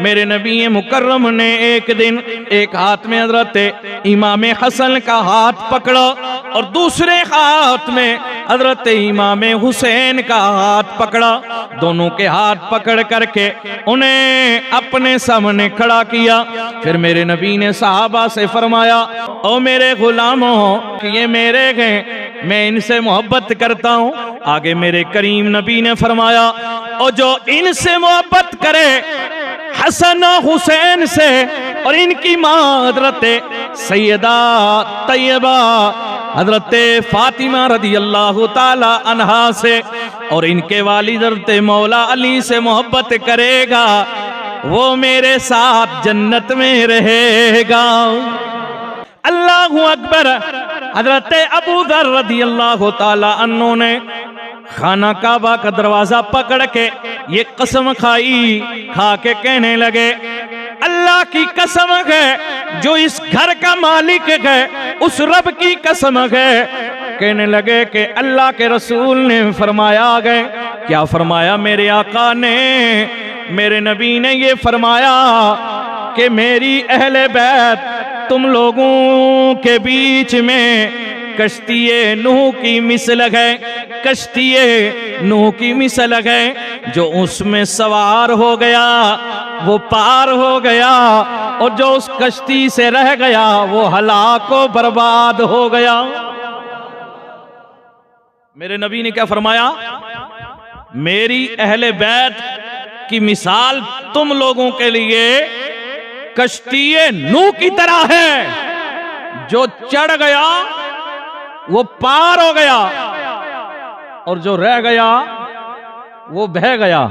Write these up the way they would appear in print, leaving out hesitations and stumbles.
मेरे नबी मुकर्रम ने एक दिन एक हाथ में हजरत इमाम हसन का हाथ पकड़ा और दूसरे हाथ में हजरत इमाम हुसैन का हाथ पकड़ा। दोनों के हाथ पकड़ करके उन्हें अपने सामने खड़ा किया। फिर मेरे नबी ने सहाबा से फरमाया, ओ मेरे गुलामों, ये मेरे हैं, मैं इनसे मोहब्बत करता हूँ। आगे मेरे करीम नबी ने फरमाया, और जो इनसे मोहब्बत करे हसन हुसैन से और इनकी माँ हजरत सैयदा तैयबा हजरत फातिमा रदी अल्लाह ताला अन्हा से और इनके वालिद हजरत मौला अली से मोहब्बत करेगा, वो मेरे साथ जन्नत में रहेगा। अल्लाहु अकबर। हजरत अबू दर रदी अल्लाह ताला अन्हु ने खाना काबा का दरवाजा पकड़ के ये कसम खाई, खा के कहने लगे, अल्लाह की कसम है जो इस घर का मालिक है, उस रब की कसम है। कहने लगे कि अल्लाह के रसूल ने फरमाया गए। क्या फरमाया मेरे आका ने? मेरे नबी ने ये फरमाया कि मेरी अहले बैत तुम लोगों के बीच में कश्ती नूह की मिसल है, कश्ती नूह की मिसल है। जो उसमें सवार हो गया वो पार हो गया, और जो उस कश्ती से रह गया वो हलाक व बर्बाद हो गया। मेरे नबी ने क्या फरमाया? मेरी अहले बैत की मिसाल तुम लोगों के लिए कश्ती नूह की तरह है। जो चढ़ गया वो पार हो गया, और जो रह गया वो बह गया।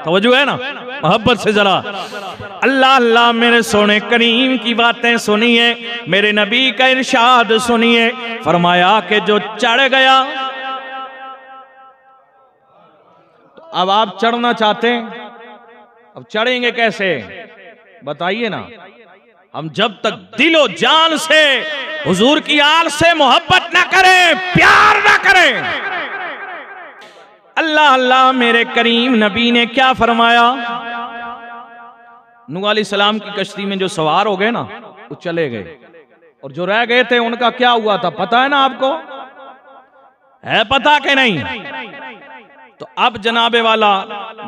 तवज्जो है ना? मोहब्बत से जरा अल्लाह अल्लाह। मेरे सोने करीम की बातें सुनिए, मेरे नबी का इरशाद सुनिए। फरमाया कि जो चढ़ गया, तो अब आप चढ़ना चाहते हैं, अब चढ़ेंगे कैसे बताइए ना? हम जब तक दिलो जान से हुजूर की आल से मोहब्बत ना करें, प्यार ना करें। अल्लाह अल्लाह। मेरे करीम नबी ने क्या फरमाया? नूह अलैहिस्सलाम की कश्ती में जो सवार हो गए ना, वो चले गए, और जो रह गए थे उनका क्या हुआ था पता है ना आपको? है पता कि नहीं? तो अब जनाबे वाला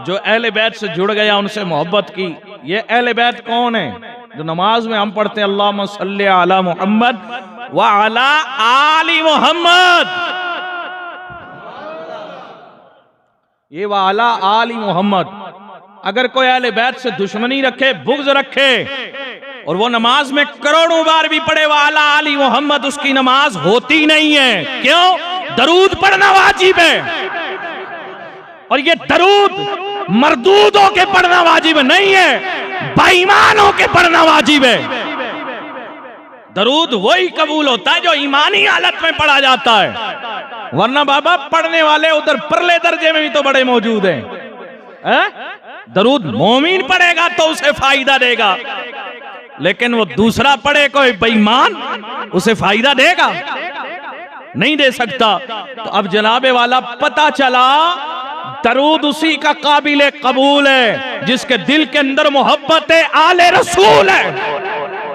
जो अहले बैत से जुड़ गया, उनसे मोहब्बत की। ये अहले बैत कौन है? जो नमाज में हम पढ़ते हैं अल्लाहुम्मा सल्ली अला मुहम्मद व अला आली मुहम्मद। ये व अला आली मुहम्मद। अगर कोई अहले बैत से दुश्मनी रखे, बुग़्ज़ रखे, और वो नमाज में करोड़ों बार भी पढ़े व अला आली मुहम्मद, उसकी नमाज होती नहीं है। क्यों? दरूद पढ़ना वाजिब है, और ये दरूद मरदूदों के पढ़ना वाजिब नहीं है, बेईमानों के पढ़ना वाजिब है। दरूद वही कबूल होता है जो ईमानी हालत में पढ़ा जाता है, वरना बाबा पढ़ने वाले उधर परले दर्जे में भी तो बड़े मौजूद हैं। दरूद मोमिन पढ़ेगा तो उसे फायदा देगा, लेकिन वो दूसरा पढ़े कोई बेईमान, उसे फायदा देगा? नहीं दे सकता। तो अब जनाबे वाला पता चला दरूद उसी का काबिल कबूल है जिसके दिल के अंदर मोहब्बत आले रसूल है।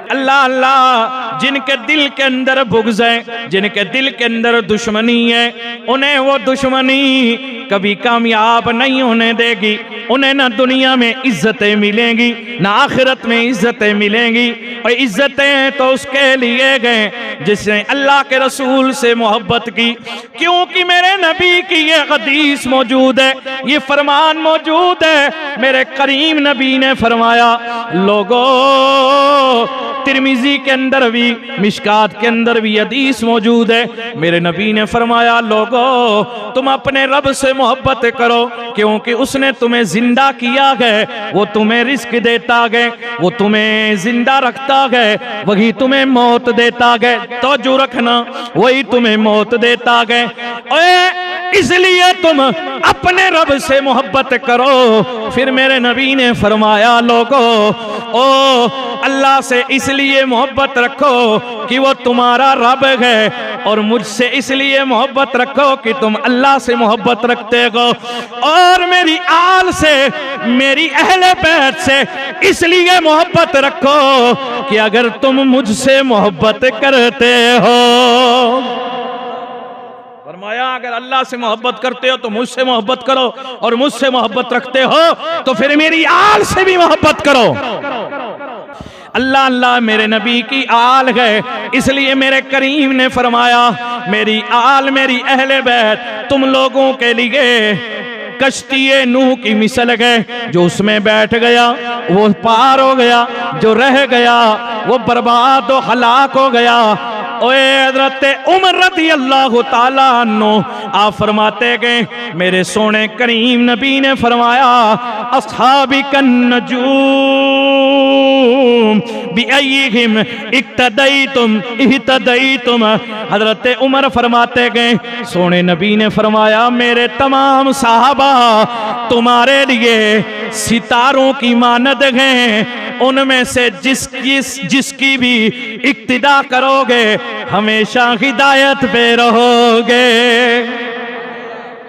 अल्लाह अल्लाह। जिनके दिल के अंदर बुग़्ज़ है, जिनके दिल के अंदर दुश्मनी है, उन्हें वो दुश्मनी कभी कामयाब नहीं होने देगी। उन्हें ना दुनिया में इज्जतें मिलेंगी, ना आखिरत में इज्जतें मिलेंगी। और इज्जतें तो उसके लिए गए जिसने अल्लाह के रसूल से मोहब्बत की। क्योंकि मेरे नबी की ये हदीस मौजूद है, ये फरमान मौजूद है। मेरे करीम नबी ने फरमाया, लोगों, तिरमिजी के अंदर भी, मिशकात के अंदर भी हदीस मौजूद है। मेरे नबी ने फरमाया, लोगों, तुम अपने रब से मोहब्बत करो, क्योंकि उसने तुम्हें जिंदा किया है, वो तुम्हें रिस्क देता है, वो तुम्हें जिंदा रखता है, वही तुम्हें मौत देता है। तो जो रखना, वही तुम्हें मौत देता है। इसलिए तुम अपने रब से मोहब्बत करो। फिर मेरे नबी ने फरमाया, लोगो ओ अल्लाह से इसलिए मोहब्बत रखो कि वो तुम्हारा रब है, और मुझसे इसलिए मोहब्बत रखो कि तुम अल्लाह से मोहब्बत रखते हो, और मेरी आल से, मेरी अहले बैत से इसलिए मोहब्बत रखो कि अगर तुम मुझसे मोहब्बत करते हो। फरमाया अगर अल्लाह से मोहब्बत करते हो तो मुझसे मोहब्बत करो, और मुझसे मोहब्बत रखते हो तो फिर मेरी आल से भी मोहब्बत करो। अल्लाह अल्लाह मेरे नबी की आल है, इसलिए मेरे करीम ने फरमाया मेरी आल, मेरी अहले बैत तुम लोगों के लिए कश्ती नूह की मिसल है। जो उसमें बैठ गया वो पार हो गया, जो रह गया वो बर्बाद और हलाक हो गया। ओए हज़रत उमर रज़ी अल्लाह ताला अन्हु आप फरमाते गए, मेरे सोने करीम नबी ने फरमाया अस्हाबी कन नजूम बिअय्यिहिम इक्तदयतुम इहतदयतुम। हज़रत उमर फरमाते गए, सोने नबी ने फरमाया मेरे तमाम साहबा तुम्हारे लिए सितारों की मानद हैं, उनमें से जिसकी भी इक्तिदा करोगे हमेशा हिदायत पे रहोगे।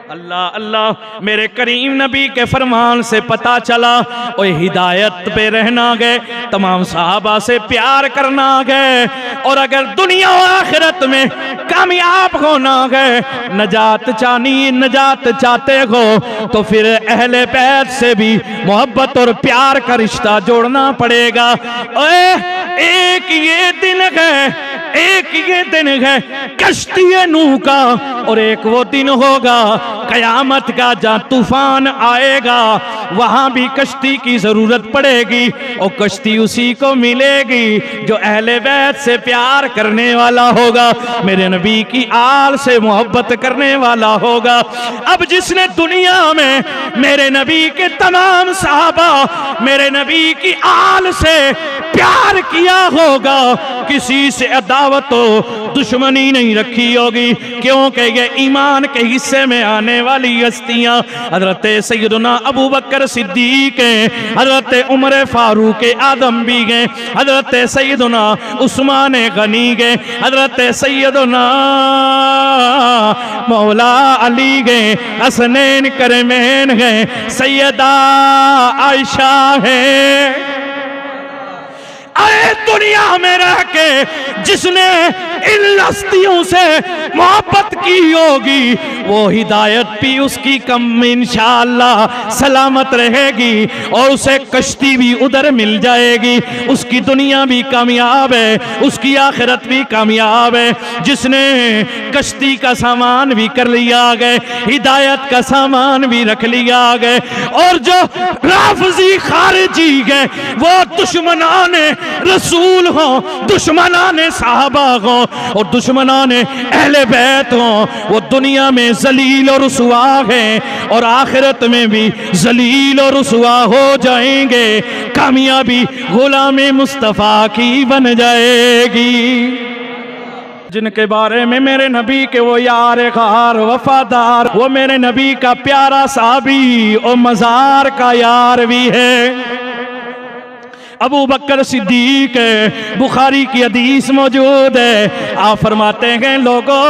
अल्लाह अल्लाह मेरे करीम नबी के फरमान से पता चला और हिदायत पे रहना गए, तमाम साहबा से प्यार करना गए, और अगर दुनिया और आखिरत में कामयाब होना गए, नजात चाहते हो तो फिर अहले बैत से भी मोहब्बत और प्यार का रिश्ता जोड़ना पड़ेगा। एक ये दिन है कश्ती नूह का, और एक वो दिन होगा कयामत का जहाँ तूफान आएगा, वहां भी कश्ती की जरूरत पड़ेगी, और कश्ती उसी को मिलेगी जो अहले बैत से प्यार करने वाला होगा, मेरे नबी की आल से मोहब्बत करने वाला होगा। अब जिसने दुनिया में मेरे नबी के तमाम साहबा मेरे नबी की आल से प्यार किया होगा, किसी से अदावत हो दुश्मनी नहीं रखी होगी, क्योंकि ये ईमान के हिस्से में आने वाली हस्तियां हजरत सैयदना अबू बकर सिद्दीक हैं, हजरत उमर फारूक आदम भी गए, हजरत सैयदना उस्मान गनी गए, हजरत सैयदना मौला अली गए, हसनैन करमैन गए, सैयदा आयशा है। अरे दुनिया में रह के जिसने इन हस्तियों से मोहब्बत की होगी वो हिदायत भी उसकी कम इंशाअल्लाह सलामत रहेगी, और उसे कश्ती भी उधर मिल जाएगी, उसकी दुनिया भी कामयाब है, उसकी आखिरत भी कामयाब है। जिसने कश्ती का सामान भी कर लिया गए, हिदायत का सामान भी रख लिया गए, और जो राफजी खारिजी गए वो दुश्मनाने रसूल हो, दुश्मनाने साहबा हो, और दुश्मनाने अहले बैत हो, वो दुनिया में जलील और रुसवा है, और आखिरत में भी जलील और रुसवा हो जाएंगे। कामयाबी गुलाम मुस्तफा की बन जाएगी। जिनके बारे में मेरे नबी के वो यार खार वफादार, वो मेरे नबी का प्यारा साहबी और मजार का यार भी है, अबू बकर सिद्दीक है। बुखारी की हदीस मौजूद है, आप फरमाते हैं लोगों,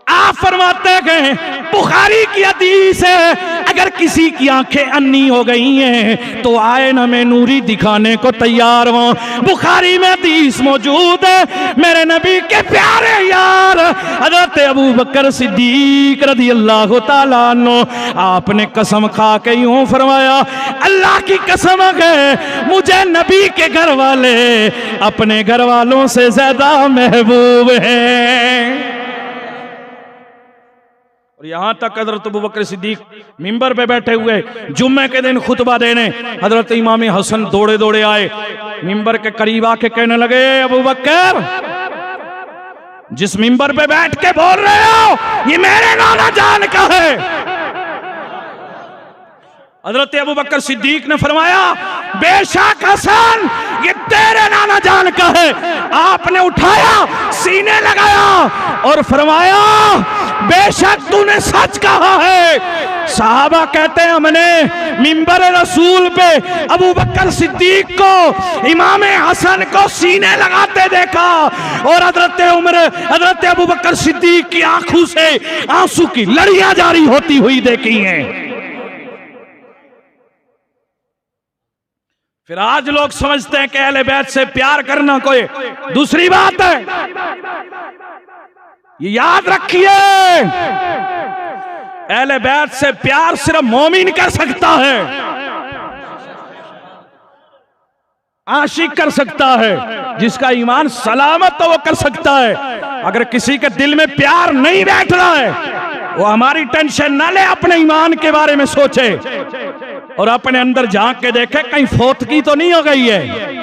आप फरमाते हैं बुखारी की हदीस है, अगर किसी की आंखें अन्नी हो गई हैं तो आईना में नूरी दिखाने को तैयार हो। बुखारी में हदीस मौजूद है, मेरे नबी के प्यारे यार हज़रत अबू बकर सिद्दीक रज़ी अल्लाह ताला अन्हु, आपने कसम खा के यूं फरमाया, अल्लाह की कसम है मुझे नबी के घर वाले अपने घर वालों से ज्यादा महबूब हैं। और यहाँ तक हजरत अबू बकर सिद्दीक मिंबर पे बैठे हुए जुम्मे के दिन खुतबा देने, हजरत इमाम हसन दौड़े दौड़े आए, मिंबर के करीब आके कहने लगे, अबू बकर जिस मिंबर पे बैठ के बोल रहे हो ये मेरे नाना जान का है, हजरत अबू बकर सिद्दीक ने फरमाया, बेशक हसन ये तेरे नाना जान का है। आपने उठाया, सीने लगाया और फरमाया, बेशक तूने सच कहा है। साहबा कहते हैं हमने मिंबर रसूल पे अबू बकर सिद्दीक को, इमाम हसन को सीने लगाते देखा और हजरत अबू बकर सिद्दीक की आंखों से आंसू की लड़ियां जारी होती हुई देखी हैं। फिर आज लोग समझते हैं कि अहले बैत से प्यार करना कोई दूसरी बात है। ये याद रखिए, अहले बैत से प्यार सिर्फ मोमिन कर सकता है, आशिक कर सकता है, जिसका ईमान सलामत तो वो कर सकता है। अगर किसी के दिल में प्यार नहीं बैठ रहा है, वो हमारी टेंशन ना ले, अपने ईमान के बारे में सोचे और अपने अंदर झांक के देखे कहीं फोतकी तो नहीं हो गई है।